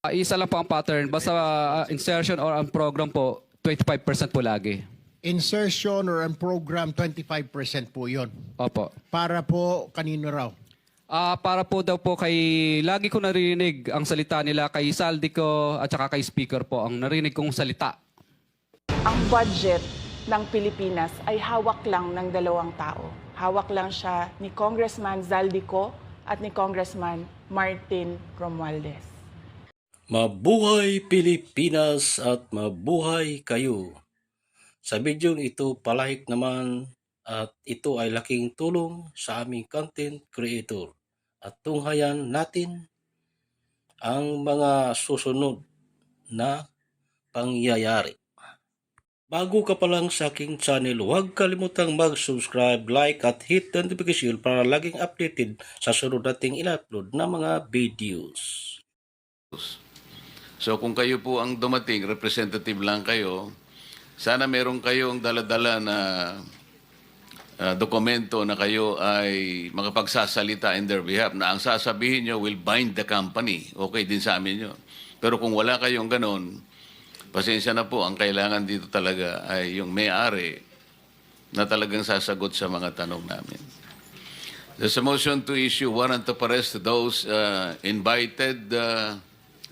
Isa lang po ang pattern. Basta insertion or ang program po, 25% po lagi. Insertion or ang program, 25% po yun. Opo. Para po kanino raw? Para po daw po kay, lagi ko narinig ang salita nila kay Saldico at saka kay Speaker po, ang narinig kong salita. Ang budget ng Pilipinas ay hawak lang ng dalawang tao. Hawak lang siya ni Congressman Zaldico at ni Congressman Martin Romualdez. Mabuhay Pilipinas at mabuhay kayo. Sa video ito, palike naman at ito ay laking tulong sa aming content creator. At tunghayan natin ang mga susunod na pangyayari. Bago ka pa lang sa aking channel, huwag kalimutang mag-subscribe, like at hit the notification para laging updated sa sunod nating in-upload na mga videos. So kung kayo po ang dumating, representative lang kayo, sana meron kayong dala-dala na dokumento na kayo ay makapagsasalita in their behalf na ang sasabihin nyo will bind the company. Okay din sa amin yun. Pero kung wala kayong ganon, pasensya na po, ang kailangan dito talaga ay yung may-ari na talagang sasagot sa mga tanong namin. There's a motion to issue warrant of arrest to those invited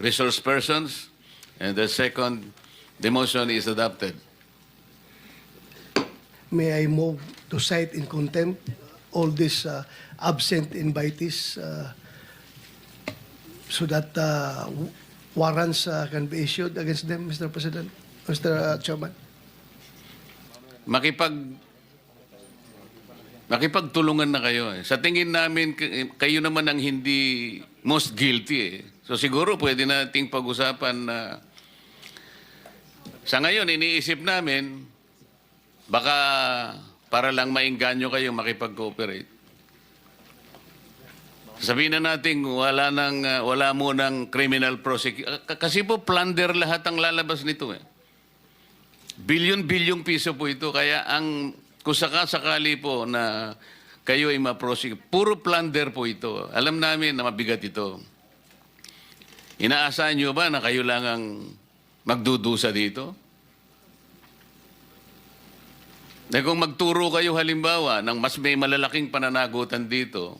resource persons. And the second, the motion is adopted. May I move to cite in contempt all these absent invitees so that warrants can be issued against them, Mr. President, Mr. Chairman? Makipagtulungan na kayo. Sa tingin namin, kayo naman ang hindi most guilty eh. So siguro pwede nating pag-usapan na sa ngayon, iniisip namin, baka para lang maingganyo kayo makipag-cooperate. Sabihin na natin, wala mo ng criminal prosecution. Kasi po, plunder lahat ang lalabas nito eh. Bilyon-bilyong piso po ito. Kaya kung sakali po na kayo ay ma-prosecute, puro plunder po ito. Alam namin na mabigat ito. Inaasahan nyo ba na kayo lang ang magdudusa dito? Na kung magturo kayo halimbawa ng mas may malalaking pananagutan dito,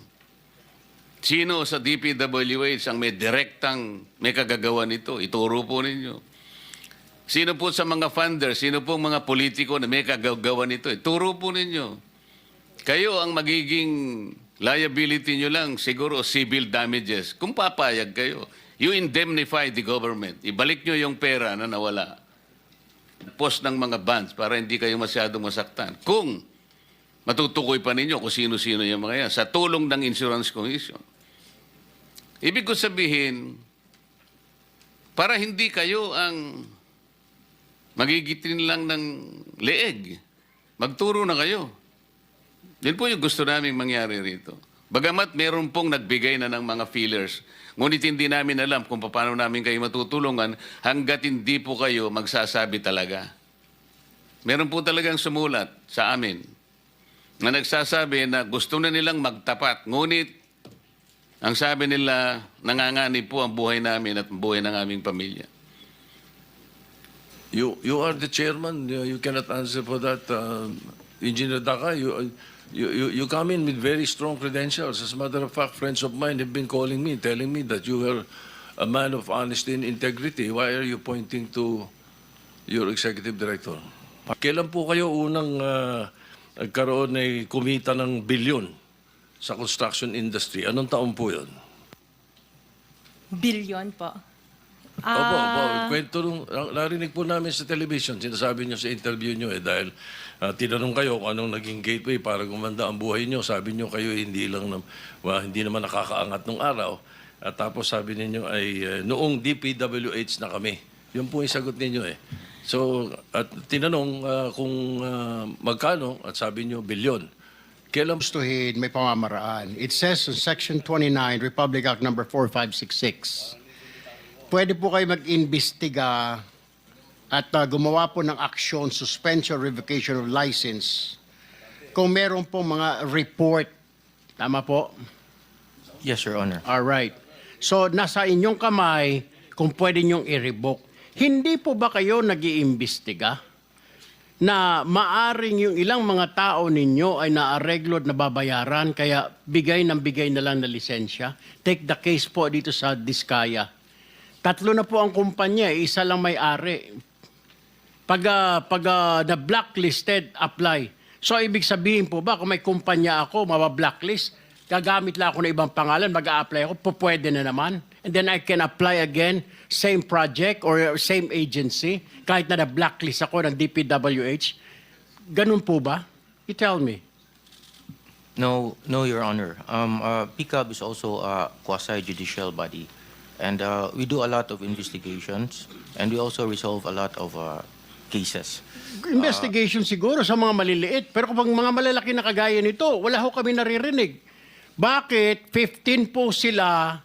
sino sa DPWH ang may kagagawa nito? Ituro po ninyo. Sino po sa mga funders, sino po mga politiko na may kagagawa nito? Ituro po ninyo. Kayo ang magiging liability nyo lang, siguro civil damages. Kung papayag kayo, you indemnify the government. Ibalik nyo yung pera na nawala. Post ng mga bans para hindi kayo masyadong masaktan. Kung matutukoy pa ninyo kung sino-sino yung mga yan sa tulong ng Insurance Commission. Ibig ko sabihin, para hindi kayo ang magigitin lang ng leeg, magturo na kayo. Yan po yung gusto namin mangyari rito. Bagamat meron pong nagbigay na ng mga feelers, ngunit hindi namin alam kung paano namin kayo matutulungan hanggat hindi po kayo magsasabi talaga. Meron po talagang sumulat sa amin na nagsasabi na gusto na nilang magtapat, ngunit ang sabi nila, nanganganib po ang buhay namin at buhay ng aming pamilya. You are the chairman. You cannot answer for that, Engineer Daca. You come in with very strong credentials. As a matter of fact, friends of mine have been calling me, telling me that you are a man of honesty and integrity. Why are you pointing to your executive director? Kailan po kayo unang nagkaroon ng kumita ng bilyon sa construction industry? Anong taon po yun? Bilyon po. Opo. Kwento narinig po namin sa television, sinasabi nyo sa interview nyo dahil tinanong kayo kung anong naging gateway para gumanda ang buhay nyo. Sabi nyo kayo hindi naman nakakaangat nung araw. At tapos sabi ninyo ay noong DPWH na kami. Yun po yung sagot ninyo eh. So, at tinanong kung magkano at sabi nyo bilyon. Kailan Gustuhin, may pamamaraan. It says in Section 29, Republic Act number 4566, pwede po kayo mag-imbestiga at gumawa po ng aksyon, suspension, revocation of license kung meron po mga report. Tama po? Yes, Your Honor. All right. So, nasa inyong kamay kung pwede niyong i-revoke. Hindi po ba kayo nag-iimbestiga na maaring yung ilang mga tao ninyo ay naareglo at nababayaran kaya bigay na lang na lisensya? Take the case po dito sa Diskaya. 3 na po ang kumpanya, isa lang may-ari. Pag na blacklisted, apply. So ibig sabihin po ba kung may kumpanya ako, mabablacklist, gagamit lang ako ng ibang pangalan, mag-a-apply ako, pwede na naman. And then I can apply again, same project or same agency, kahit na blacklist ako ng DPWH. Ganun po ba? You tell me. No, Your Honor. PCAB is also a quasi-judicial body. And we do a lot of investigations, and we also resolve a lot of cases. Investigation siguro sa mga maliliit, pero kung mga malalaki na kagaya nito, wala ho kami naririnig. Bakit 15 po sila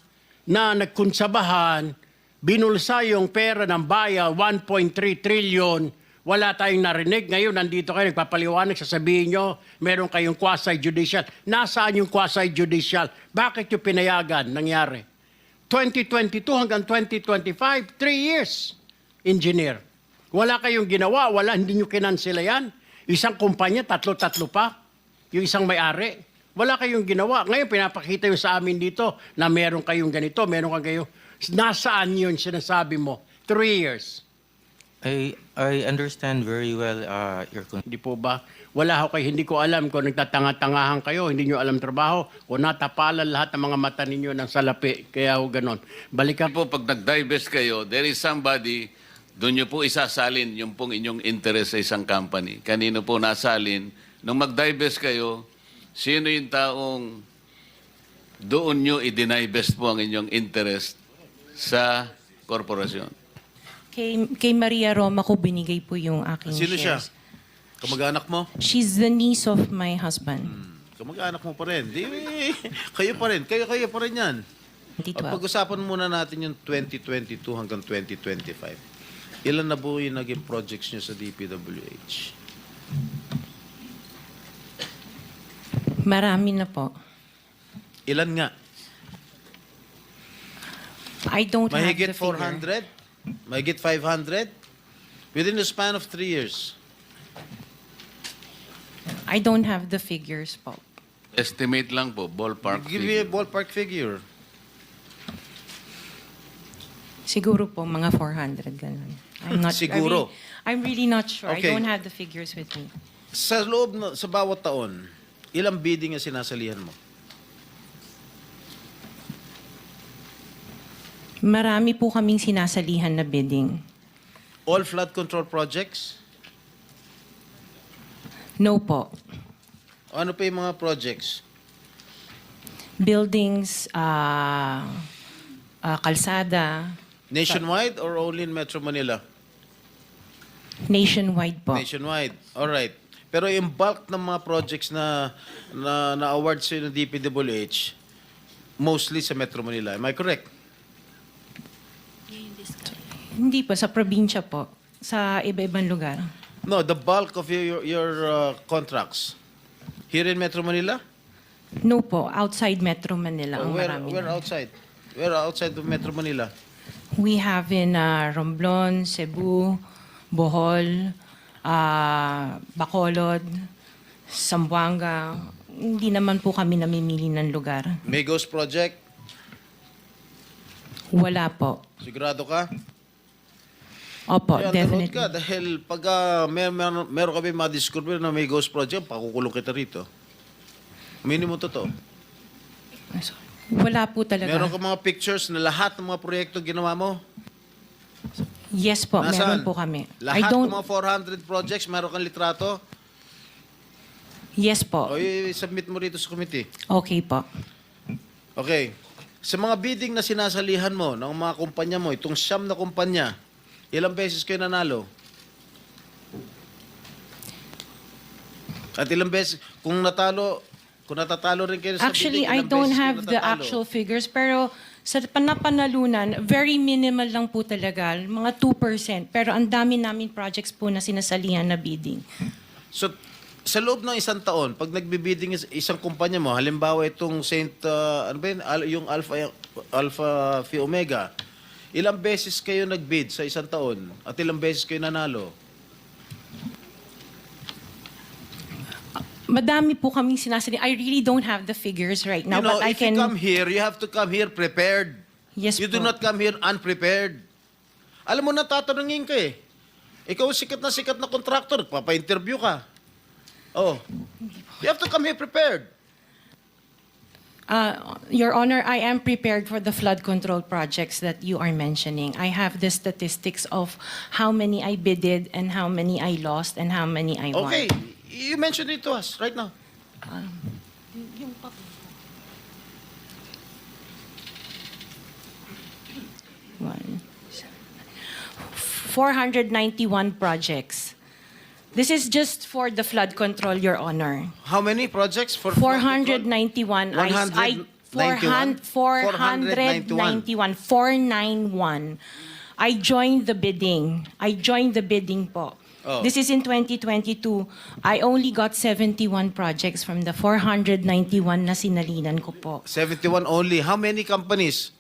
na nagkunsabahan, binulsa yung pera ng bayan, 1.3 trillion, wala tayong narinig. Ngayon, nandito kayo, nagpapaliwanag, sasabihin nyo, meron kayong quasi-judicial. Nasaan yung quasi-judicial? Bakit yung pinayagan nangyari? 2022 hanggang 2025, 3 years, engineer. Wala kayong ginawa, hindi nyo kinansela yan. Isang kumpanya, tatlo pa. Yung isang may-ari. Wala kayong ginawa. Ngayon, pinapakita yung sa amin dito na meron kayong ganito, meron kayong... Nasaan yun sinasabi mo? 3 years. I understand very well your concern. Hindi po ba? Wala ho kayo, hindi ko alam kung nagtatanga-tangahan kayo, hindi nyo alam trabaho, o natapalan lahat ng mga mata ninyo ng salapi. Kaya ho ganon. Balikan Po, pag nag-divest kayo, there is somebody, doon nyo po isasalin yung pong inyong interest sa isang company. Kanino po nasalin? Nung mag-divest kayo, sino yung taong doon nyo i-divest po ang inyong interest sa korporasyon? Kay Maria Roma ko binigay po yung aking Sino siya? shares. Kamag-anak mo? She's the niece of my husband. Kamag-anak mo pa rin. Kayo pa rin. Kayo pa rin yan. 2012. Pag-usapan muna natin yung 2022 hanggang 2025. Ilan na po yung naging projects nyo sa DPWH? Marami na po. Ilan nga? I don't have Mahigit the figure. 400? Mahigit 500? Within the span of 3 years. I don't have the figures po. Estimate lang po, ballpark Give me a figure. ballpark figure. Siguro po mga 400 ganun. I'm not Siguro. I'm really not sure. Okay. I don't have the figures with me. Sa loob, sa bawat taon, ilang bidding ang sinasalihan mo? Marami po kaming sinasalihan na bidding. All flood control projects? No po. Ano pa yung mga projects? Buildings, kalsada, Nationwide or only in Metro Manila? nationwide po. Nationwide. All right. Pero yung bulk ng mga projects na award sa ng DPWH, mostly sa Metro Manila. Am I correct? Hindi po, sa probinsya po. Sa iba-ibang lugar. No, the bulk of your contracts. Here in Metro Manila? No po, outside Metro Manila ang marami. Where outside? Where outside of Metro Manila? We have in Romblon, Cebu, Bohol, Bacolod, Zamboanga. Hindi naman po kami namimili ng lugar. Migos Project? Wala po. Sigurado ka? Opo, Kaya nanood definitely. ka dahil pag meron kami ma-discover na may ghost project, pakukulong kita rito. Minimum totoo. Wala po talaga. Meron ka mga pictures na lahat ng mga proyekto ginawa mo? Yes po, meron po kami. Lahat ng mga 400 projects, meron kang litrato? Yes po. O i-submit mo rito sa committee. Okay po. Okay. Sa mga bidding na sinasalihan mo ng mga kumpanya mo, itong siyam na kumpanya, ilang beses kayo nanalo? At ilang beses, kung natatalo rin kayo sa Actually, bidding, I ilang don't beses kayo have the natatalo? actual figures, pero sa panapanalunan, very minimal lang po talaga, mga 2%. Pero ang dami namin projects po na sinasalihan na bidding. So, sa loob ng isang taon, pag nagbibidding isang kumpanya mo, halimbawa itong yung Alpha Phi Omega, Ilang beses kayo nag-bid sa isang taon at ilang beses kayo nanalo? Madami po kaming sinasali. I really don't have the figures right now, you know, but I if can... you come here, you have to come here prepared. Yes You do po. not come here unprepared. Alam mo, natatanungin ka eh. Ikaw sikat na contractor, papa-interview ka. Oh. You have to come here prepared. Your Honor, I am prepared for the flood control projects that you are mentioning. I have the statistics of how many I bidded and how many I lost and how many I won. Okay. You mentioned it to us right now. One. 491 projects. This is just for the flood control, Your Honor. How many projects for 491. 191? 491. 491. I joined the bidding. Po. Oh. This is in 2022. I only got 71 projects from the 491 na sinalinan ko po. 71 only. How many companies?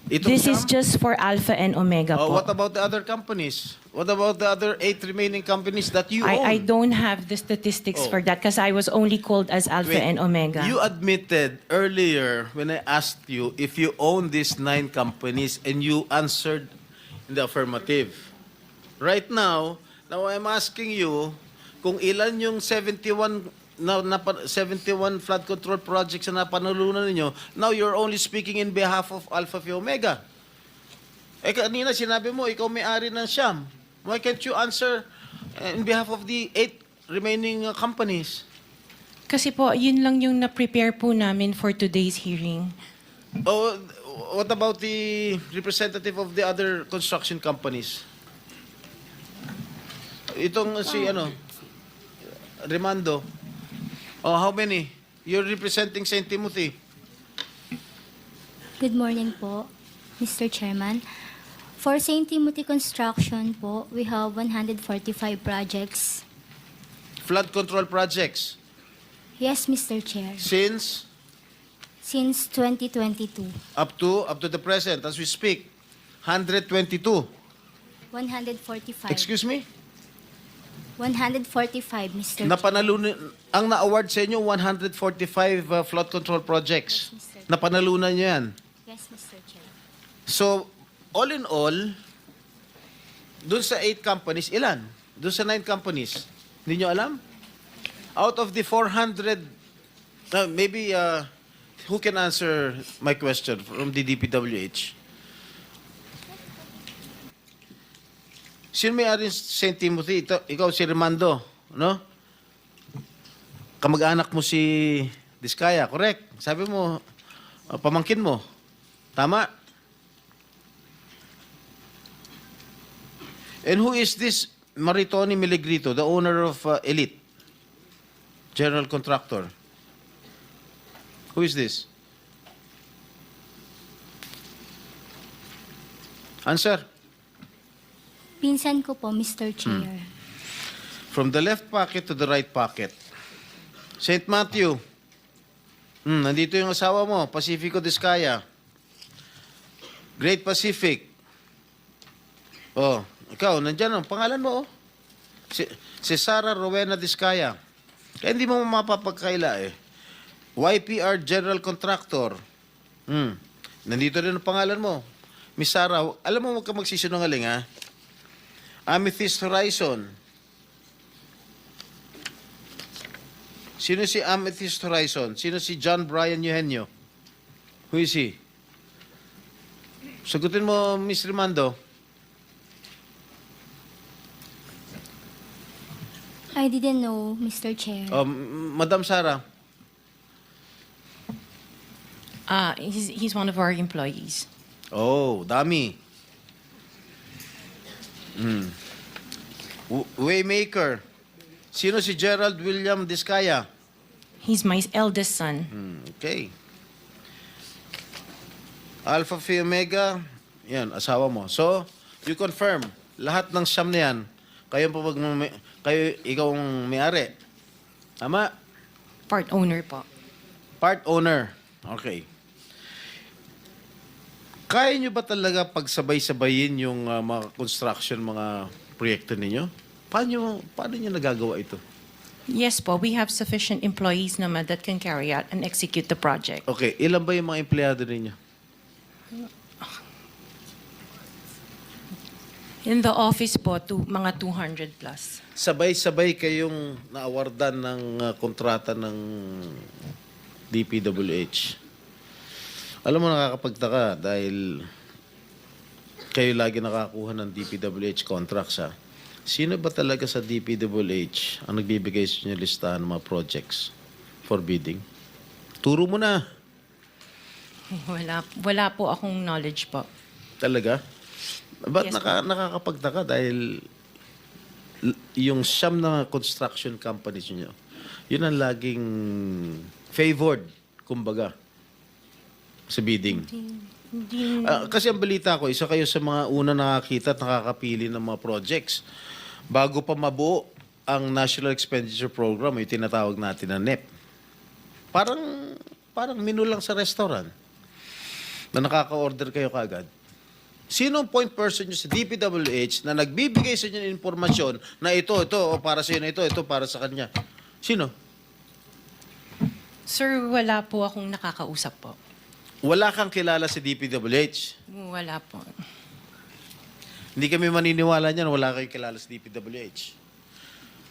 Itong This is siyam? just for Alpha and Omega Oh, po. what about the other companies? What about the other 8 remaining companies that you own? I don't have the statistics Oh. for that because I was only called as Alpha Wait, and Omega. You admitted earlier when I asked you if you own these 9 companies and you answered in the affirmative. Right now I'm asking you kung ilan yung 71 71 flood control projects na napanalunan ninyo. Now you're only speaking in behalf of Alpha Phi Omega. Eh kanina sinabi mo ikaw may-ari ng Siam. Why can't you answer in behalf of the 8 remaining companies? Kasi po, yun lang yung na-prepare po namin for today's hearing. Oh, what about the representative of the other construction companies? Itong si Remando. Oh, how many? You're representing St. Timothy. Good morning po, Mr. Chairman. For St. Timothy Construction po, we have 145 projects. Flood control projects. Yes, Mr. Chair. Since Since 2022, up to the present as we speak, 122. 145. Excuse me? 145, Mr. Chair. Napanalunan ang na-award sa inyo 145 flood control projects. Yes, Mr. Napanalunan niyo 'yan. Yes, Mr. Chair. So, all in all, dun sa 8 companies, ilan? Dun sa 9 companies, hindi nyo alam? Out of the 400, maybe, who can answer my question from the DPWH? Sino may-ari St. Timothy? Ikaw si Remando, no? Kamag-anak mo si Diskaya, correct? Sabi mo, pamangkin mo. Tama? And who is this Maritoni Miligrito, the owner of Elite, general contractor? Who is this? Answer. Pinsan ko po, Mr. Chair. From the left pocket to the right pocket. St. Matthew. Nandito yung asawa mo, Pacifico Diskaya. Great Pacific. Oh, ikaw, nandyan ang pangalan mo, oh. Si Sarah Rowena Diskaya. Kaya hindi mo mapapagkaila, eh. YPR General Contractor. Nandito rin ang pangalan mo. Miss Sarah, alam mo, huwag ka magsisinungaling, ha? Amethyst Horizon. Sino si Amethyst Horizon? Sino si John Brian Eugenio? Who is he? Sagutin mo, Miss Remando. I didn't know, Mr. Chair. Madam Sarah. He's one of our employees. Oh, dami. Waymaker. Sino si Gerald William Diskaya? He's my eldest son. Okay. Alpha Phi Omega, yan, asawa mo. So, you confirm, lahat ng siyam na yan, ikaw ang may-ari. Tama? Part owner po. Part owner. Okay. Kaya nyo ba talaga pagsabay-sabayin yung mga construction, mga proyekto ninyo? Paano nyo nagagawa ito? Yes po, we have sufficient employees naman that can carry out and execute the project. Okay, ilan ba yung mga empleyado ninyo? In the office po, mga 200 plus. Sabay-sabay kayong naawardan ng kontrata ng DPWH. Alam mo, nakakapagtaka dahil kayo lagi nakakuha ng DPWH contracts, ha? Sino ba talaga sa DPWH ang nagbibigay sa inyo listahan ng mga projects for bidding? Turo mo na. Wala po akong knowledge po. Talaga? Ba't Yes, nakakapagtaka dahil yung siyam na construction companies nyo, yun ang laging favored, kumbaga, sa bidding. Kasi ang balita ko, isa kayo sa mga una nakakita at nakakapili ng mga projects. Bago pa mabuo ang National Expenditure Program, yung tinatawag natin na NEP. Parang menu lang sa restaurant na nakaka-order kayo kaagad. Sino ang point person nyo sa DPWH na nagbibigay sa inyo ng informasyon na ito, o para sa inyo, ito para sa kanya? Sino? Sir, wala po akong nakakausap po. Wala kang kilala sa DPWH. Wala po. Hindi kami maniniwala niyan, wala kayong kilala sa DPWH.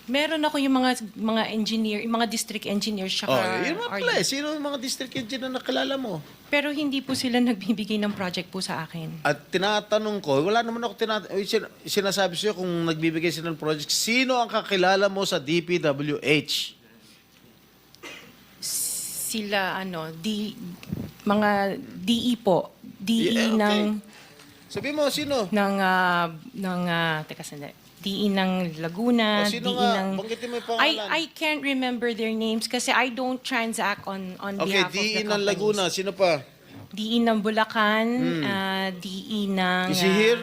Meron ako yung mga engineer, yung mga district engineers, tsaka Yun mga pala eh. Sino ang mga district engineer na nakilala mo? Pero hindi po sila nagbibigay ng project po sa akin. At tinatanong ko, wala naman ako sinasabi sa'yo kung nagbibigay sila ng project, sino ang kakilala mo sa DPWH? Sila, mga DE po. DE Yeah, okay. ng... Sabi mo, sino? Teka sandali. DE ng Laguna, O, sino DE nga? ng... Banggitin mo yung pangalan. I can't remember their names kasi I don't transact on Okay, behalf of the DE ng companies. Laguna, sino pa? DE ng Bulacan, DE ng... Is he here?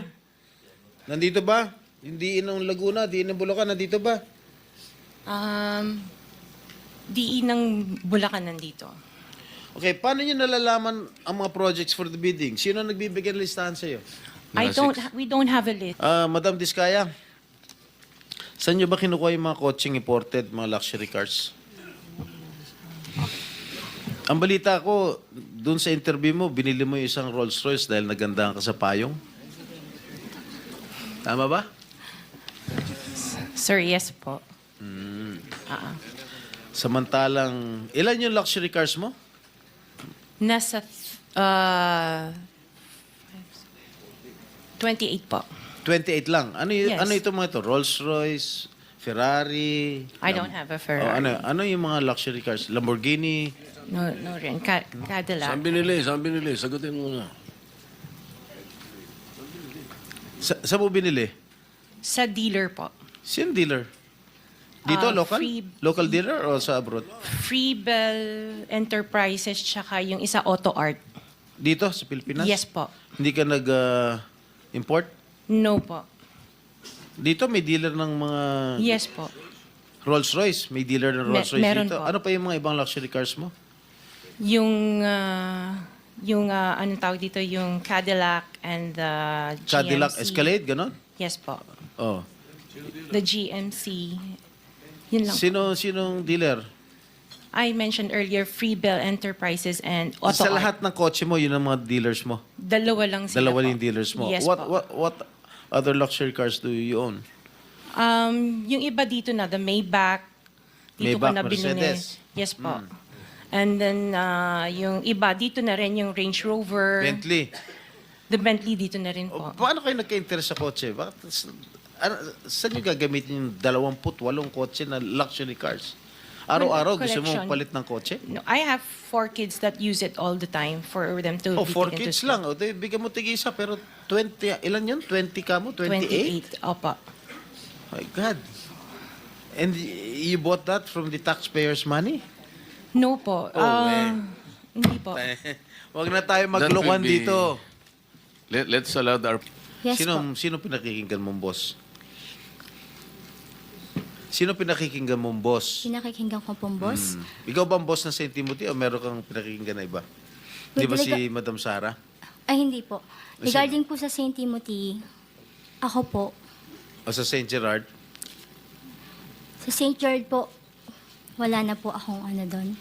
Nandito ba? Yung DE ng Laguna, DE ng Bulacan, nandito ba? DE ng Bulacan nandito. Okay, paano nyo nalalaman ang mga projects for the bidding? Sino ang nagbibigay ng listahan sa'yo? We don't have a list. Madam Diskaya, saan nyo ba kinukuha yung mga coaching imported, mga luxury cars? Ang balita ko, dun sa interview mo, binili mo yung isang Rolls Royce dahil nagandahan ka sa payong. Tama ba? Sir, yes po. Samantalang, ilan yung luxury cars mo? Nasa 28 po. 28 lang. Yes. Ano ito mga ito? Rolls Royce, Ferrari? I don't have a Ferrari. Ano yung mga luxury cars? Lamborghini? No rin. Cadillac. Saan binili? Sagutin mo na. Saan mo binili? Sa dealer po. Sino dealer? Dito, local? Local dealer o sa abroad? Freebell Enterprises tsaka yung isa Auto Art. Dito, sa Pilipinas? Yes po. Hindi ka nag-import? No po. Dito, may dealer ng mga Yes po. Rolls Royce. May dealer ng Rolls Royce meron dito. po. Ano pa yung mga ibang luxury cars mo? Yung anong tawag dito, yung Cadillac and the GMC. Cadillac Escalade, ganon? Yes po. Oh. The GMC. Yun lang. Sinong dealer? I mentioned earlier, Freebell Enterprises and Auto Sa Art. lahat ng kotse mo, yun ang mga dealers mo? Dalawa lang sila Dalawa po. yung dealers mo. Yes po. What other luxury cars do you own? Yung iba dito na, the Maybach. Dito ko Maybach, na binili. Mercedes. Yes po. And then, yung iba, dito na rin yung Range Rover. Bentley. The Bentley dito na rin po. Paano kayo nagka-interest sa kotse? Saan nyo gagamitin yung 28 kotse na luxury cars? Araw-araw gusto mo Collection. palit ng kotse? No, I have 4 kids that use it all the time for them to Oh, be 4 taken to kids school. lang. O, bigyan mo tig-isa, pero 20, ilan yun? 20 ka mo? 28? 28. Opo. My God. And you bought that from the taxpayers' money? No po. Hindi po. Huwag na tayo maglokohan That will be- dito. Let's allow our... Yes po. Sino pinakikinggan mong boss? Sino pinakikinggan mong boss? Pinakikinggan ko pong boss. Ikaw ba ang boss ng St. Timothy o meron kang pinakikinggan na iba? Di ba si Talaga- Madam Sara? Ay, hindi po. Regarding po sa St. Timothy, ako po. O sa St. Gerard? Sa St. George po, wala na po akong ano doon.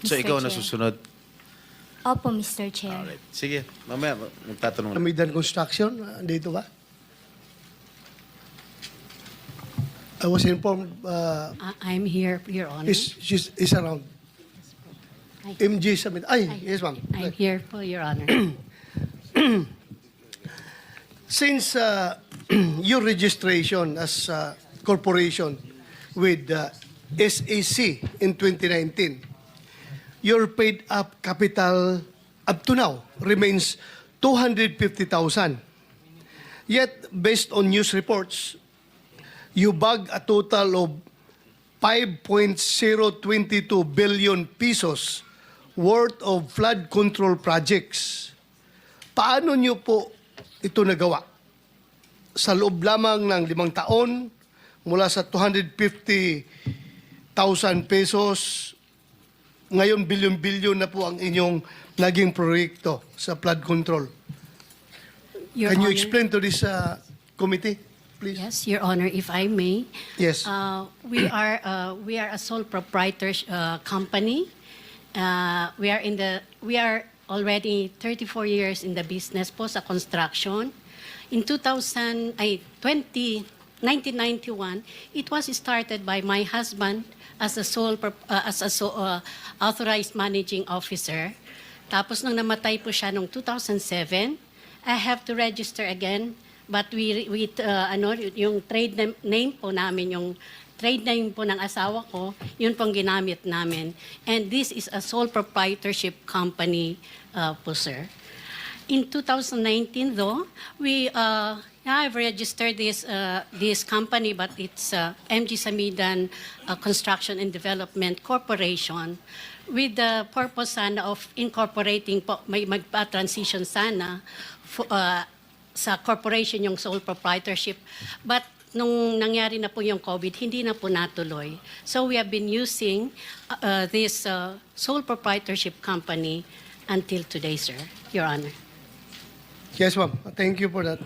So Mr. ikaw Chair. na susunod? Opo, Mr. Chair. Alright. Sige, mamaya magtatanong. Amidan Construction, dito ba? I was informed I'm here, Your Honor. is around. MG Summit. Ay, yes, ma'am. I'm here for Your Honor. Since your registration as a corporation with SAC in 2019, your paid up capital up to now remains 250,000. Yet, based on news reports, you bag a total of 5.022 billion pesos worth of flood control projects. Paano nyo po ito nagawa? Sa loob lamang ng 5 taon, mula sa 250,000 pesos, ngayon bilyon-bilyon na po ang inyong naging proyekto sa flood control. Your Can you Honor. explain to this committee, please? Yes, Your Honor, if I may. Yes. We are a sole proprietor company. We are already 34 years in the business po sa construction. In 1991, it was started by my husband as a authorized managing officer. Tapos nung namatay po siya noong 2007, I have to register again, but yung trade name po namin, yung trade name po ng asawa ko, yun pong ginamit namin. And this is a sole proprietorship company po, sir. In 2019, though, I've registered this company, but it's MG Samidan Construction and Development Corporation with the purpose sana of incorporating po, may magpa-transition sana sa corporation yung sole proprietorship. But nung nangyari na po yung COVID, hindi na po natuloy. So we have been using this sole proprietorship company until today, sir, Your Honor. Yes, ma'am. Thank you for that.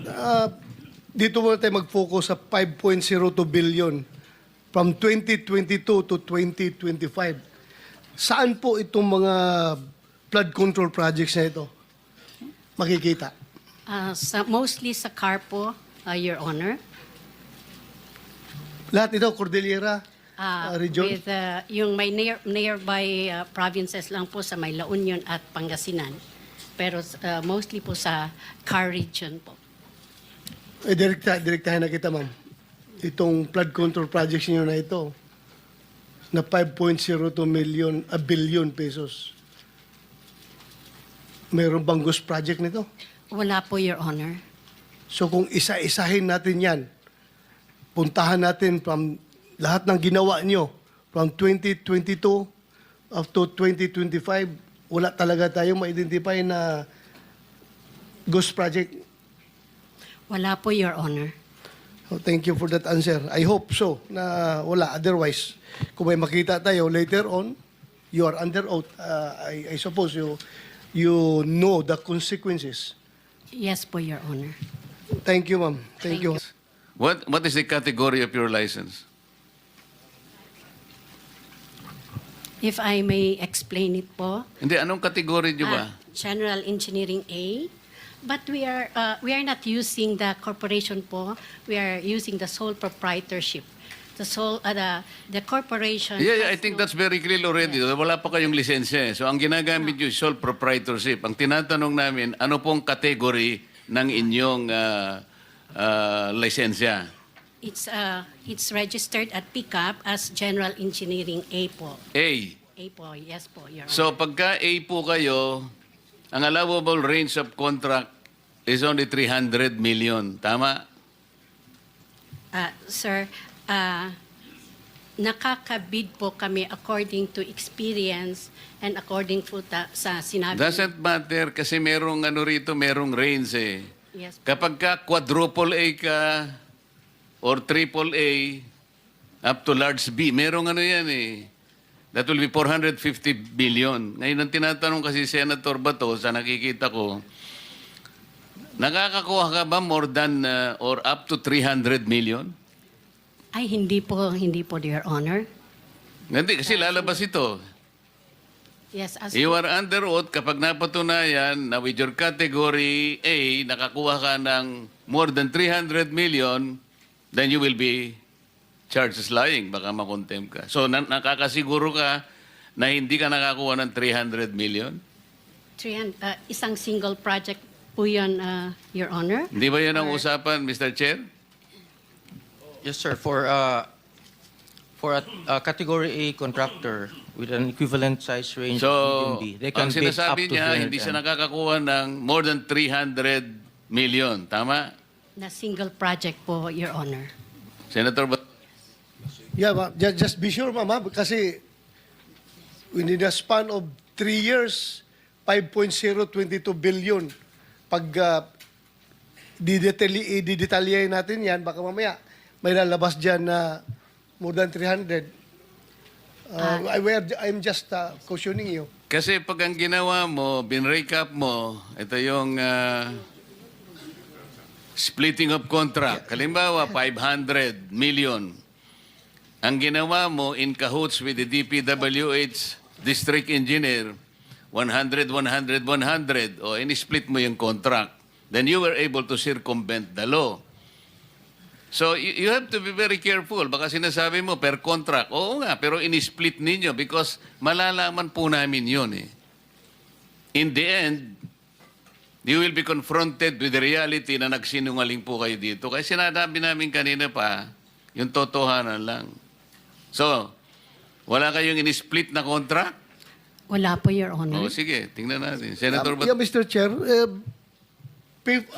Dito muna tayo mag-focus sa 5.02 billion from 2022 to 2025. Saan po itong mga flood control projects na ito makikita? Mostly sa car po, Your Honor. Lahat ito, Cordillera region? With yung may nearby provinces lang po sa may La Union at Pangasinan. Pero mostly po sa car region po. Direktahin na kita, ma'am. Itong flood control projects niyo na ito, na 5.02 billion pesos. Mayroon bang ghost project nito? Wala po, Your Honor. So kung isa-isahin natin yan, puntahan natin from lahat ng ginawa nyo, from 2022 up to 2025, wala talaga tayong ma-identify na ghost project. Wala po, Your Honor. Oh, thank you for that answer. I hope so na wala. Otherwise, kung may makita tayo later on, you are under oath. I suppose you know the consequences. Yes po, Your Honor. Thank you, ma'am. Thank you. What is the category of your license? If I may explain it po. Hindi, anong category nyo ba? General Engineering A. But we are not using the corporation po. We are using the sole proprietorship. The corporation. Yeah, I has think no- that's very clear already. Wala pa kayong lisensya. So ang ginagamit nyo is sole proprietorship. Ang tinatanong namin, ano pong category ng inyong lisensya? It's registered at PICAP as General Engineering A po. A. A po, yes po, Your Honor. So pagka A po kayo, ang allowable range of contract is only 300 million. Tama? Sir, nakakabid po kami according to experience and according po sa sinabi. Doesn't matter kasi merong merong range eh. Yes po. Kapag ka quadruple A ka or triple A up to large B, merong yan eh. That will be 450 billion. Ngayon ang tinatanong kasi Senator Bato sa nakikita ko, Nakakakuha ka ba more than or up to 300 million? Ay, hindi po, Your Honor. Hindi, kasi lalabas ito. Yes, as You are under oath kapag napatunayan na with your category A, nakakuha ka ng more than 300 million, then you will be charged as lying. Baka makontempt ka. So, nakakasiguro ka na hindi ka nakakuha ng 300 million? isang single project po yun, Your Honor. Hindi ba yan ang usapan, Mr. Chair? Yes, sir. For a Category A contractor with an equivalent size range So, of medium B, they can ang bid up sinasabi to niya, 300 hindi siya nakakakuha ng more than 300 million. Tama? Na single project po, Your Honor. Senator, Yeah, ma'am. Just be sure, ma'am, ha? Kasi within a span of 3 years, 5.022 billion. Pag didetalyahin natin yan, baka mamaya may lalabas dyan na more than 300. I'm just cautioning you. kasi pag ang ginawa mo, binrecap mo, ito yung splitting of contract. Halimbawa, 500 million. Ang ginawa mo in cahoots with the DPWH district engineer, 100, 100, 100, o in-split mo yung contract. Then you were able to circumvent the law. So you have to be very careful. Baka sinasabi mo per contract. Oo nga, pero in-split ninyo because malalaman po namin yun eh. In the end, you will be confronted with the reality na nagsinungaling po kayo dito. Kaya sinasabi namin kanina pa, yung totohanan lang. So, wala kayong in-split na contract? Wala po, Your Honor. O sige, tingnan natin. Senator, Yeah, Mr. Chair,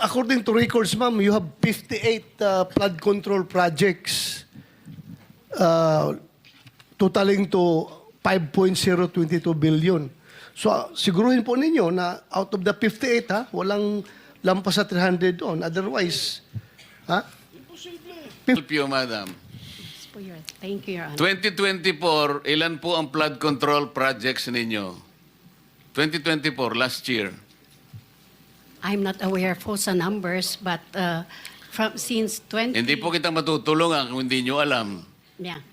according to records, ma'am, you have 58 flood control projects totaling to 5.022 billion. So, siguruhin po ninyo na out of the 58, ha, walang lampas sa 300 doon. Otherwise, ha? help you, madam. Thank you, Your Honor. 2024, ilan po ang flood control projects ninyo? 2024, last year. I'm not aware po sa numbers, but since 20... Hindi po kita matutulungan kung hindi nyo alam. Yeah.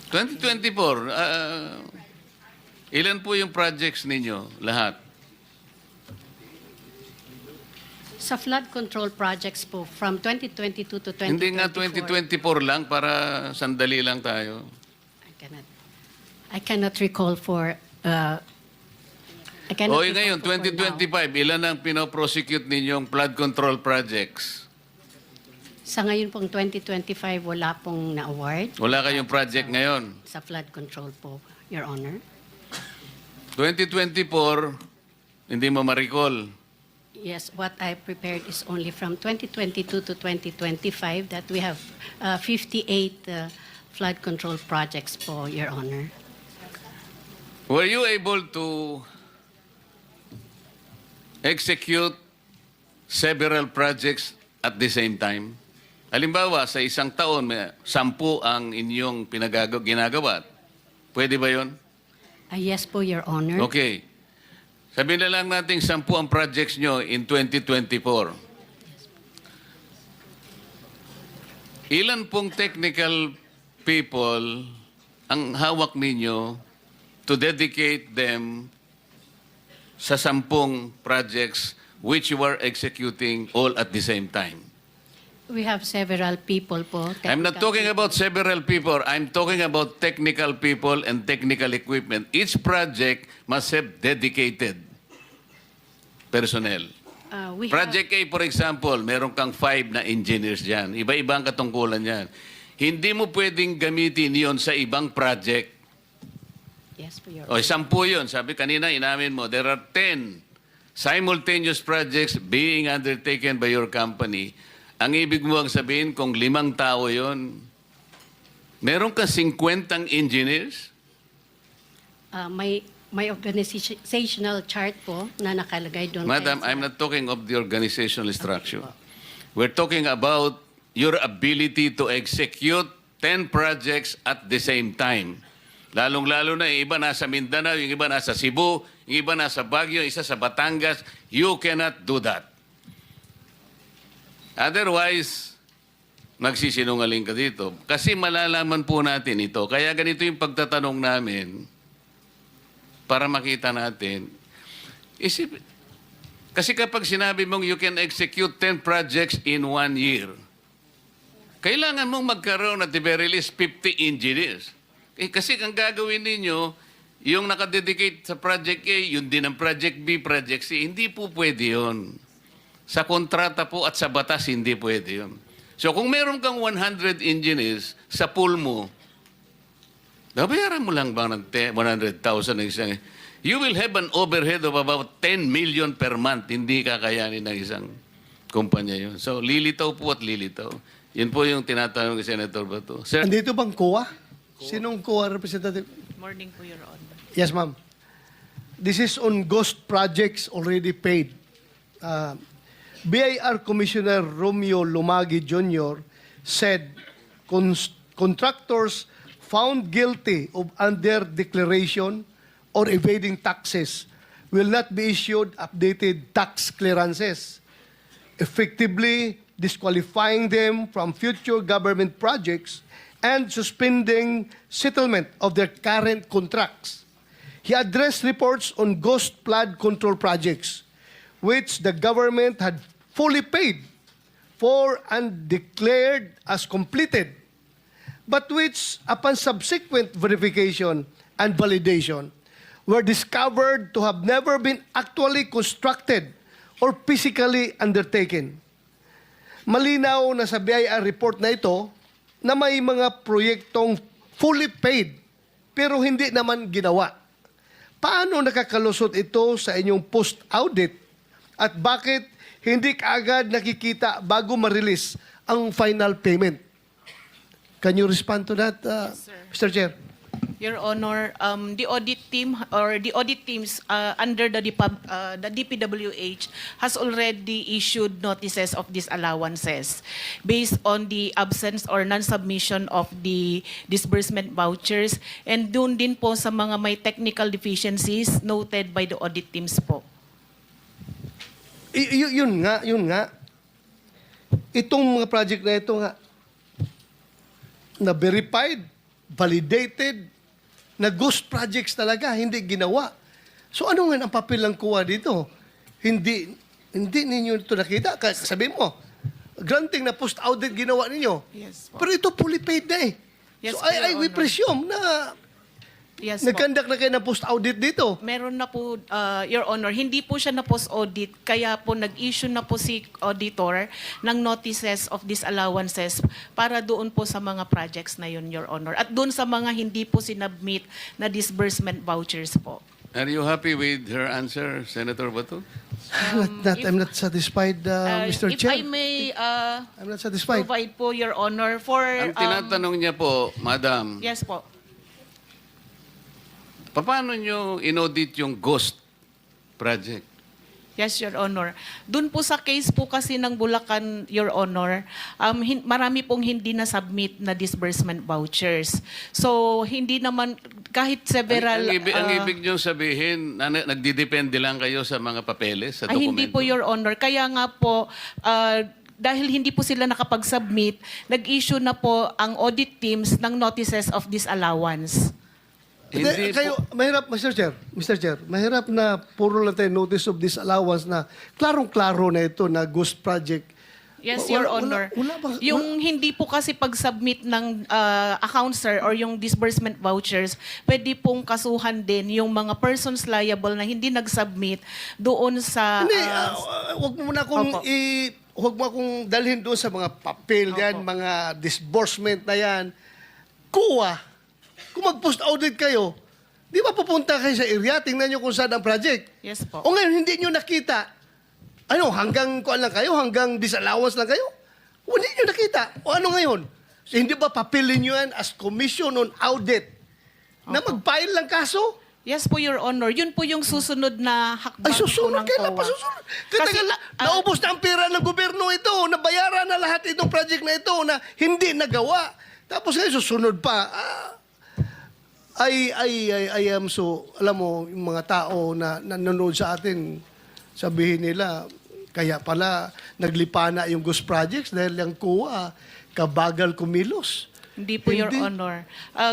2024, ilan po yung projects ninyo? Lahat? Sa flood control projects po, from 2022 to 2024. Hindi nga 2024 lang para sandali lang tayo. I cannot recall for... I cannot O recall ngayon, po for now. 2025, ilan ang pinoprosecute ninyong flood control projects? Sa ngayon pong 2025, wala pong na-award Wala kayong project ngayon. sa flood control po, Your Honor. 2024, hindi mo ma-recall. Yes, what I prepared is only from 2022 to 2025 that we have 58 flood control projects po, Your Honor. Were you able to execute several projects at the same time? Halimbawa, sa isang taon, 10 ang inyong ginagawa. Pwede ba yon? Yes po, Your Honor. Okay. Sabihin na lang natin 10 ang projects nyo in 2024. Ilan pong technical people ang hawak ninyo to dedicate them sa 10 projects which you are executing all at the same time? We have several people po. I'm not talking about several people. I'm talking about technical people and technical equipment. Each project must have dedicated personnel. We Project A, for example, meron kang 5 na engineers dyan. Iba-iba ang katungkulan yan. Hindi mo pwedeng gamitin yon sa ibang project. Yes po, Your O, Honor. 10 yun. Sabi kanina, inamin mo, there are 10 simultaneous projects being undertaken by your company. Ang ibig mo ang sabihin, kung 5 tao yon, meron ka 50 engineers? May organizational chart po na nakalagay doon. Madam, I'm not talking of the organizational structure. We're talking about your ability to execute 10 projects at the same time. Lalong-lalo na, yung iba nasa Mindanao, yung iba nasa Cebu, yung iba nasa Baguio, isa sa Batangas. You cannot do that. Otherwise, magsisinungaling ka dito. Kasi malalaman po natin ito. Kaya ganito yung pagtatanong namin para makita natin. Kasi kapag sinabi mong you can execute 10 projects in 1 year, kailangan mong magkaroon at the very least 50 engineers. Kasi ang gagawin ninyo, yung nakadedicate sa Project A, yun din ang Project B, Project C. Hindi po pwede yun. Sa kontrata po at sa batas, hindi pwede yun. So kung meron kang 100 engineers sa pool mo, babayaran mo lang ba ng 100,000 ng isang... You will have an overhead of about 10 million per month. Hindi kakayanin ng isang kumpanya yun. So lilitaw po at lilitaw. Yun po yung tinatanong ni Senator Bato. Sir, Andito bang COA? Sinong COA representative? Morning po, Your Honor. Yes, ma'am. This is on ghost projects already paid. BIR Commissioner Romeo Lumagi Jr. said contractors found guilty of under-declaration or evading taxes will not be issued updated tax clearances, effectively disqualifying them from future government projects and suspending settlement of their current contracts. He addressed reports on ghost flood control projects, which the government had fully paid for and declared as completed, but which, upon subsequent verification and validation, were discovered to have never been actually constructed or physically undertaken. Malinaw na sa BIR report na ito na may mga proyektong fully paid pero hindi naman ginawa. Paano nakakalusot ito sa inyong post-audit at bakit hindi kaagad nakikita bago ma-release ang final payment? Can you respond to that, Mr. Chair? Your Honor, the audit team or the audit teams under the DPWH has already issued notices of disallowances based on the absence or non-submission of the disbursement vouchers and doon din po sa mga may technical deficiencies noted by the audit teams po. Yun nga. Itong mga project na ito nga, na verified, validated, na ghost projects talaga, hindi ginawa. So ano nga ang papel ng COA dito? Hindi ninyo ito nakita. Sabi mo, granting na post-audit ginawa ninyo. Yes po. Pero ito fully paid na eh. Yes so po, we Your Honor. presume na Yes po. nag-conduct na kayo ng post-audit dito. Meron na po, Your Honor, hindi po siya na post-audit, kaya po nag-issue na po si auditor ng notices of disallowances para doon po sa mga projects na yun, Your Honor. At doon sa mga hindi po sinubmit na disbursement vouchers po. are you happy with her answer, Senator Bato? I'm not satisfied, Mr. If Chair. I may I'm not satisfied. provide po, Your Honor, for... Ang tinatanong niya po, Madam, Yes po. paano nyo inaudit yung ghost project? Yes, Your Honor. Doon po sa case po kasi ng Bulacan, Your Honor, marami pong hindi na-submit na disbursement vouchers. So, hindi naman, kahit several... Ang ibig nyo sabihin, nagdidepende lang kayo sa mga papeles, sa dokumento? hindi po, Your Honor. Kaya nga po, dahil hindi po sila nakapag-submit, nag-issue na po ang audit teams ng notices of disallowance. Hindi Kayo, mahirap, Mr. Chair, mahirap na puro lang tayo notice of disallowance na klarong-klaro na ito na ghost project. Yes, Your Honor. Yung hindi po kasi pag-submit ng account, sir, or yung disbursement vouchers, pwede pong kasuhan din yung mga persons liable na hindi nag-submit doon sa... Hindi, wag mo na akong Opo. wag mo akong dalhin doon sa mga papel yan, Opo. mga disbursement na yan. COA, kung mag-post-audit kayo, di ba pupunta kayo sa area, tingnan nyo kung saan ang project. Yes po. O ngayon, hindi nyo nakita. Ano, hanggang kuan lang kayo? Hanggang disallowance lang kayo? O hindi nyo nakita. O ano ngayon? So, hindi ba papilin nyo yan as commission on audit na mag-file lang kaso? Yes po, Your Honor. Yun po yung susunod na hakbang Ay, susunod. po ng Kailan COA. pa susunod? Kasi, Naubos na ang pera ng gobyerno ito. Nabayaran na lahat itong project na ito na hindi nagawa. Tapos ngayon, susunod pa. I am so, alam mo, yung mga tao na nanonood sa atin, sabihin nila, kaya pala naglipana yung ghost projects dahil yung COA kabagal kumilos. Hindi po, Your Honor.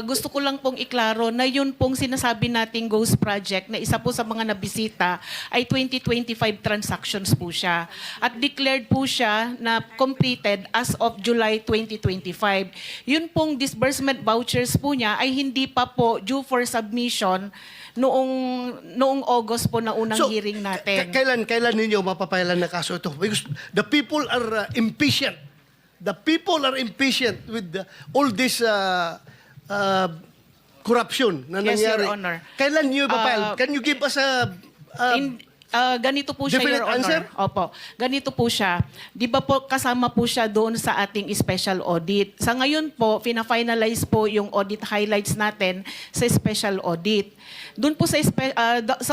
Gusto ko lang pong iklaro na yun pong sinasabi nating Ghost Project na isa po sa mga nabisita ay 2025 transactions po siya. At declared po siya na completed as of July 2025. Yun pong disbursement vouchers po niya ay hindi pa po due for submission noong August po na unang hearing natin. Kailan ninyo mapapailan na kaso ito? Because the people are impatient. The people are impatient with all this corruption na Yes, nangyari. Your Honor. Kailan nyo ipapile? Can you give us a... Ganito po siya, definite Your Honor. answer? Opo. Ganito po siya. Di ba po kasama po siya doon sa ating special audit. Sa ngayon po, fina-finalize po yung audit highlights natin sa special audit. Doon po sa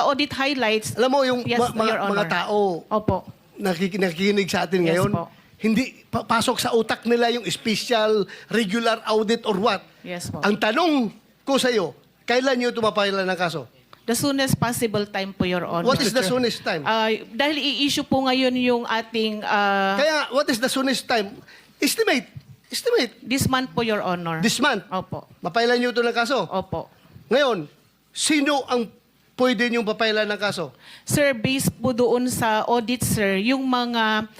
audit highlights... Alam mo, yung Yes, Your Honor. mga tao Opo. nakikinig sa atin Yes ngayon, po. hindi pasok sa utak nila yung special, regular audit or what. Yes po. Ang tanong ko sa iyo, kailan nyo tumapailan ng kaso? The soonest possible time po, Your Honor. What is the soonest time? Dahil i-issue po ngayon yung ating... Kaya, what is the soonest time? Estimate. this month po, Your Honor. This month. Opo. Mapailan nyo ito ng kaso? Opo. Ngayon, sino ang pwede nyo papailan ng kaso? Sir, based po doon sa audit, sir, yung mga...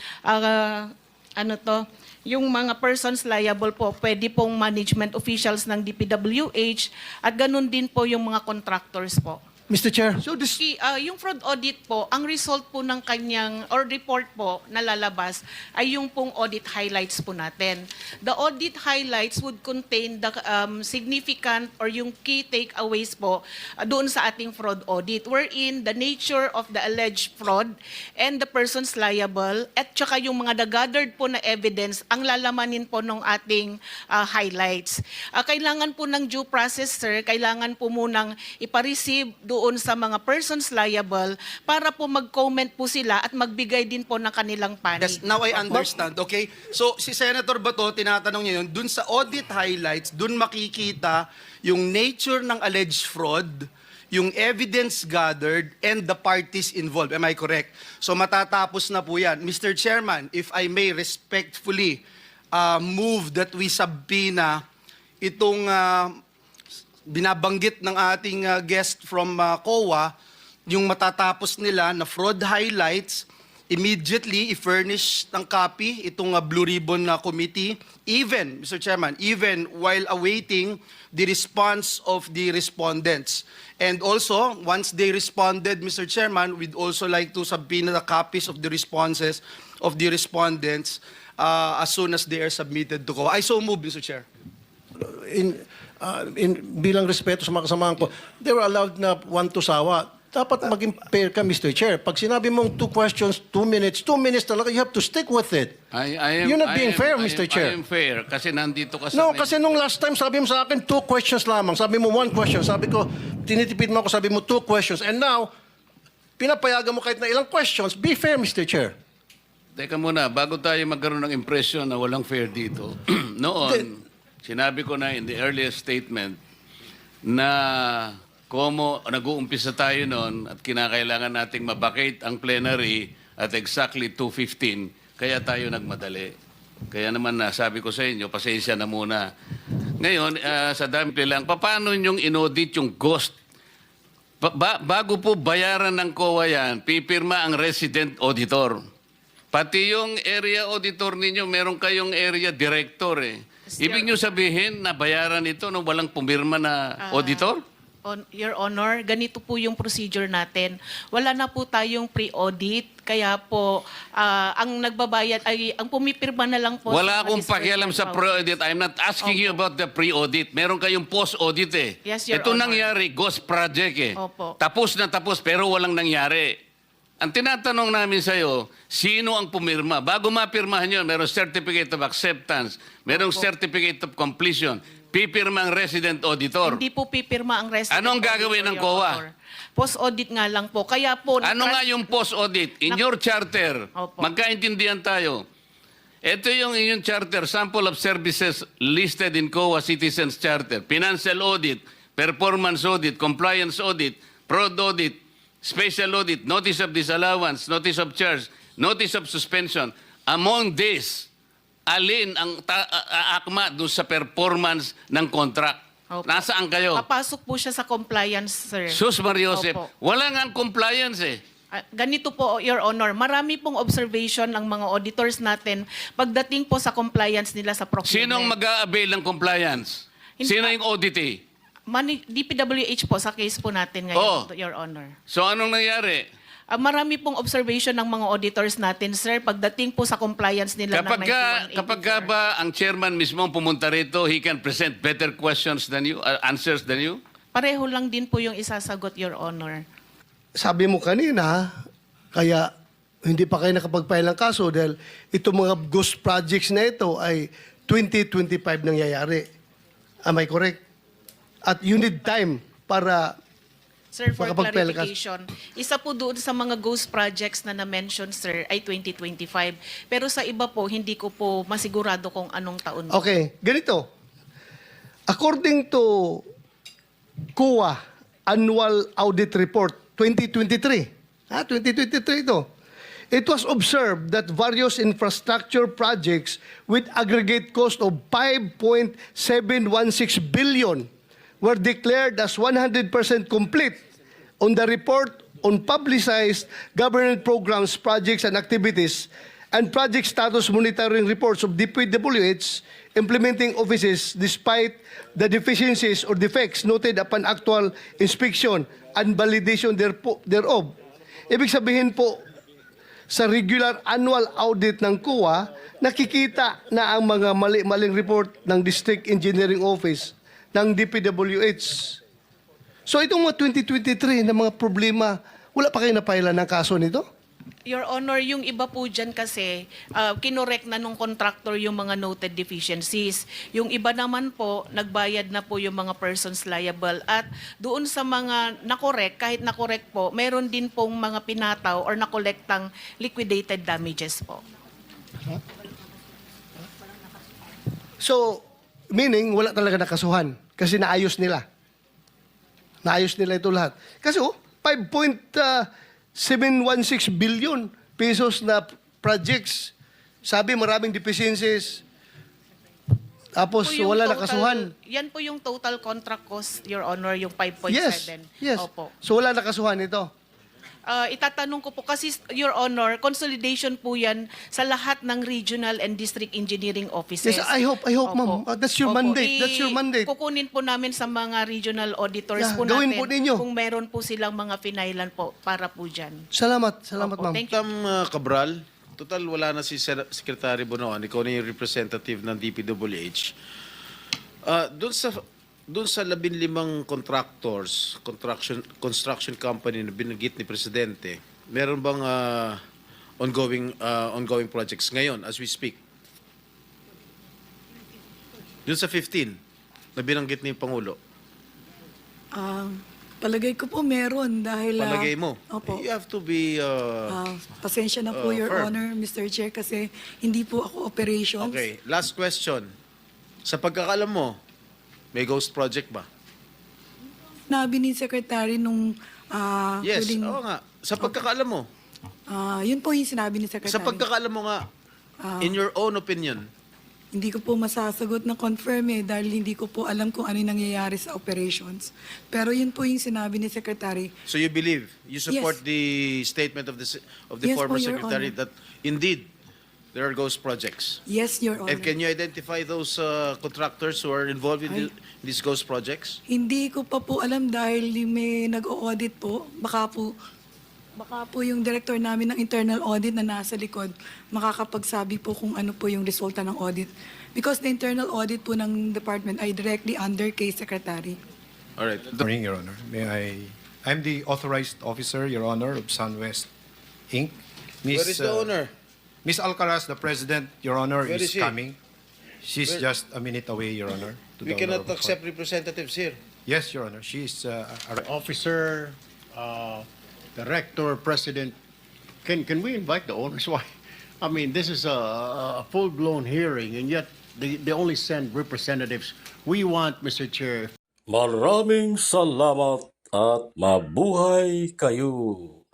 yung mga persons liable po, pwede pong management officials ng DPWH at ganun din po yung mga contractors po. Mr. Chair. So this... Yung fraud audit po, ang result po ng kanyang, or report po na lalabas ay yung pong audit highlights po natin. The audit highlights would contain the significant or yung key takeaways po doon sa ating fraud audit, wherein the nature of the alleged fraud and the persons liable at saka yung mga gathered po na evidence ang lalamanin po ng ating highlights. Kailangan po ng due process, sir, kailangan po munang ipareceive doon sa mga persons liable para po mag-comment po sila at magbigay din po ng kanilang panig. Yes, now I understand. Okay? So, si Senator Bato, tinatanong niya yun, dun sa audit highlights, dun makikita yung nature ng alleged fraud, yung evidence gathered, and the parties involved. Am I correct? So, matatapos na po yan. Mr. Chairman, if I may respectfully move that we subpoena itong binabanggit ng ating guest from COA, yung matatapos nila na fraud highlights, immediately i-furnish ng copy itong Blue Ribbon committee, even, Mr. Chairman, even while awaiting the response of the respondents. And also, once they responded, Mr. Chairman, we'd also like to subpoena the copies of the responses of the respondents as soon as they are submitted to COA. I so move, Mr. Chair. Bilang respeto sa mga kasamahan ko, they were allowed na one to sawa. Dapat maging fair ka, Mr. Chair. Pag sinabi mong 2 questions, 2 minutes talaga, you have to stick with it. You're not being fair, Mr. Chair. I am fair kasi nandito ka sa... No, kasi nung last time, sabi mo sa akin, 2 questions lamang. Sabi mo 1 question. Sabi ko, tinitipid mo ako, sabi mo 2 questions. And now, pinapayagan mo kahit na ilang questions. Be fair, Mr. Chair. Teka muna, bago tayo magkaroon ng impression na walang fair dito, noon, sinabi ko na in the earliest statement na nag-uumpisa tayo noon at kinakailangan nating mabakate ang plenary at exactly 2:15, kaya tayo nagmadali. Kaya naman sabi ko sa inyo, pasensya na muna. Ngayon, sa dami lang, paano nyong inaudit yung ghost? Bago po bayaran ng COA yan, pipirma ang resident auditor. Pati yung area auditor ninyo, meron kayong area director eh. Ibig nyo sabihin na bayaran ito nung walang pumirma na auditor? Your Honor, ganito po yung procedure natin. Wala na po tayong pre-audit, kaya po ang nagbabayad ay ang pumipirma na lang po. Wala akong pakialam sa pre-audit. I'm not asking you about the pre-audit. Meron kayong post-audit eh. Yes, Your Ito Honor. nangyari, ghost project eh. Opo. Tapos na tapos pero walang nangyari. Ang tinatanong namin sa iyo, sino ang pumirma? Bago mapirmahan yun, merong certificate of acceptance, merong certificate of completion, pipirma ang resident auditor. Hindi po pipirma ang resident Anong gagawin ng auditor, Your COA? Honor. Post-audit nga lang po. Kaya po... Ano nga yung post-audit? In your charter, Opo. magkaintindihan tayo. Ito yung inyong charter, sample of services listed in COA Citizens Charter. Financial audit, performance audit, compliance audit, fraud audit, special audit, notice of disallowance, notice of charge, notice of suspension. Among this, alin ang aakma doon sa performance ng contract? Opo. Nasaan kayo? Papasok po siya sa compliance, sir. Sus Mariosep, Opo. wala nga ang compliance eh. Ganito po, Your Honor, marami pong observation ng mga auditors natin pagdating po sa compliance nila sa procurement. Sinong mag-a-avail ng compliance? Hindi Sino pa- yung auditee? DPWH po sa case po natin ngayon, Your Honor. So anong nangyari? Marami pong observation ng mga auditors natin, sir, pagdating po sa compliance nila ng 9184. Kapag ba ang chairman mismo ang pumunta rito, he can present better questions than you, answers than you? Pareho lang din po yung isasagot, Your Honor. Sabi mo kanina, kaya hindi pa kayo nakapag-file ng kaso dahil itong mga ghost projects na ito ay 2025 nangyayari. Am I correct? At you need time para Sir, for makapag-file ka. clarification, isa po doon sa mga ghost projects na na-mention, sir, ay 2025. Pero sa iba po, hindi ko po masigurado kung anong taon. Okay, ganito. According to COA Annual Audit Report 2023, 2023 ito, it was observed that various infrastructure projects with aggregate cost of 5.716 billion were declared as 100% complete on the report on publicized government programs, projects, and activities, and project status monitoring reports of DPWH implementing offices despite the deficiencies or defects noted upon actual inspection and validation thereof. Ibig sabihin po, sa regular annual audit ng COA, nakikita na ang mga mali-maling report ng District Engineering Office ng DPWH. So itong mga 2023 na mga problema, wala pa kayo napailan ng kaso nito? Your Honor, yung iba po dyan kasi, kinorek na nung contractor yung mga noted deficiencies. Yung iba naman po, nagbayad na po yung mga persons liable. At doon sa mga nakorek, kahit nakorek po, meron din pong mga pinataw or nakolektang liquidated damages po. So, meaning, wala talaga nakasuhan kasi naayos nila. Naayos nila ito lahat. Kasi 5.716 billion pesos na projects. Sabi maraming deficiencies. Tapos Po yung wala total- nakasuhan. Yan po yung total contract cost, Your Honor, yung 5.7. Yes. Opo. So wala nakasuhan ito. Itatanong ko po kasi, Your Honor, consolidation po yan sa lahat ng regional and district engineering offices. Yes, I hope, ma'am. Opo. That's your Opo. mandate. That's your mandate. Kukunin po namin sa mga regional auditors Yeah, po gawin natin po ninyo. kung meron po silang mga finailan po para po dyan. Salamat, Opo, ma'am. thank you. Cabral, total wala na si Secretary Bonoan, ikaw na yung representative ng DPWH. Doon sa 15 contractors, construction company na binanggit ni Presidente, meron bang ongoing projects ngayon as we speak? Doon sa 15 na binanggit ni Pangulo. Palagay ko po meron dahil... Palagay mo? Opo. You have to be... Pasensya na po, Your firm. Honor, Mr. Chair, kasi hindi po ako operations. Okay, last question. Sa pagkakalam mo, may ghost project ba? Nabi ni Secretary nung... Yes, huling- oo nga. Sa pagkakaalam mo. Yun po yung sinabi ni Secretary. Sa pagkakaalam mo nga, in your own opinion, Hindi ko po masasagot na confirm dahil hindi ko po alam kung ano yung nangyayari sa operations. Pero yun po yung sinabi ni Secretary. so you believe, you support Yes. the statement of the Yes former po, Your secretary Honor. that indeed there are ghost projects. Yes, Your Honor. And can you identify those contractors who are involved in these ghost projects? Hindi ko pa po alam dahil may nag-audit po. Baka po yung director namin ng internal audit na nasa likod makakapagsabi po kung ano po yung resulta ng audit. Because the internal audit po ng department ay directly under kay Secretary. All right. Morning, Your Honor. I'm the authorized officer, Your Honor, of Sunwest Inc. Where is the owner? Miss Alcaraz, the president, Your Honor, Where is is he? coming. She's Where- just a minute away, Your Honor. to We the cannot Honorable accept Court. representatives here. Yes, Your Honor. She's Officer, director, president, can we invite the owners? Why? I mean, this is a full-blown hearing, and yet they only send representatives. We want, Mr. Chair, Maraming salamat at mabuhay kayo!